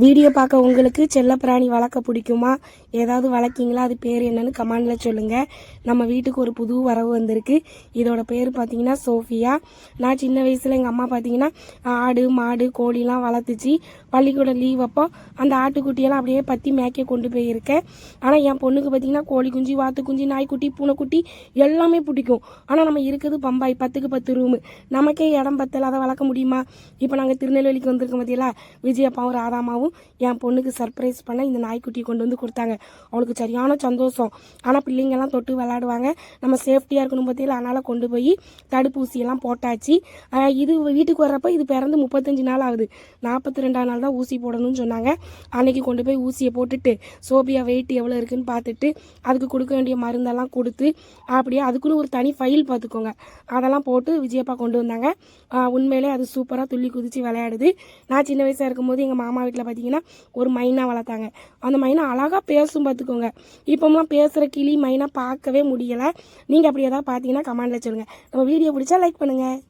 Video பார்க்க உங்களுக்கு செல்லப்பிராணி வளர்க்க பிடிக்குமா? ஏதாவது வளர்க்கிங்களா? அது பேர் என்னன்னு கமெண்டில் சொல்லுங்கள். நம்ம வீட்டுக்கு ஒரு புது வரவு வந்திருக்கு. இதோட பேர் பார்த்தீங்கன்னா சோஃபியா. நான் சின்ன வயசில் எங்கள் அம்மா பார்த்தீங்கன்னா ஆடு மாடு கோழிலாம் வளர்த்துச்சு. பள்ளிக்கூடம் லீவ் அப்போ அந்த ஆட்டுக்குட்டியெல்லாம் அப்படியே பற்றி மேய்க்க கொண்டு போயிருக்கேன். ஆனால் என் பொண்ணுக்கு பார்த்தீங்கன்னா கோழி குஞ்சு வாத்து குஞ்சு நாய்க்குட்டி பூனைக்குட்டி எல்லாமே பிடிக்கும். ஆனால் நம்ம இருக்கிறது பம்பாய் 10க்கு 10 ரூமு. நமக்கே இடம் பத்தல, அதை வளர்க்க முடியுமா? இப்போ நாங்கள் திருநெல்வேலிக்கு வந்திருக்கோம் பார்த்தீங்களா? விஜயப்பாவும் ராதாமாவும் என் பொண்ணுக்கு சர்ப்ரைஸ் பண்ண இந்த நாய்க்குட்டியை கொண்டு வந்து கொடுத்தாங்க. அவளுக்கு சரியான சந்தோஷம். ஆனால் பிள்ளைங்கெல்லாம் தொட்டு விளையாடுவாங்க, நம்ம சேஃப்டியாக இருக்கணும் பற்றியில். அதனால் கொண்டு போய் தடுப்பூசியெல்லாம் போட்டாச்சு. இது வீட்டுக்கு வர்றப்போ இது பிறந்து 35 நாள் ஆகுது. 42ஆம் நாள் தான் ஊசி போடணும்னு சொன்னாங்க. அன்றைக்கி கொண்டு போய் ஊசியை போட்டுட்டு சோபியா வெயிட் எவ்வளோ இருக்குதுன்னு பார்த்துட்டு அதுக்கு கொடுக்க வேண்டிய மருந்தெல்லாம் கொடுத்து அப்படியே அதுக்குன்னு ஒரு தனி ஃபைல் பார்த்துக்கோங்க, அதெல்லாம் போட்டு விஜயப்பா கொண்டு வந்தாங்க. உண்மையிலே அது சூப்பராக துள்ளி குதித்து விளையாடுது. நான் சின்ன வயசாக இருக்கும்போது எங்கள் மாமா வீட்டில் பார்த்தீங்கன்னா ஒரு மைனா வளர்த்தாங்க. அந்த மைனா அழகாக பேசும் பார்த்துக்கோங்க. இப்போலாம் பேசுகிற கிளி மைனா பார்க்கவே முடியலை. நீங்கள் அப்படி ஏதாவது பார்த்தீங்கன்னா கமெண்டில் சொல்லுங்கள். நம்ம வீடியோ பிடிச்சா லைக் பண்ணுங்கள்.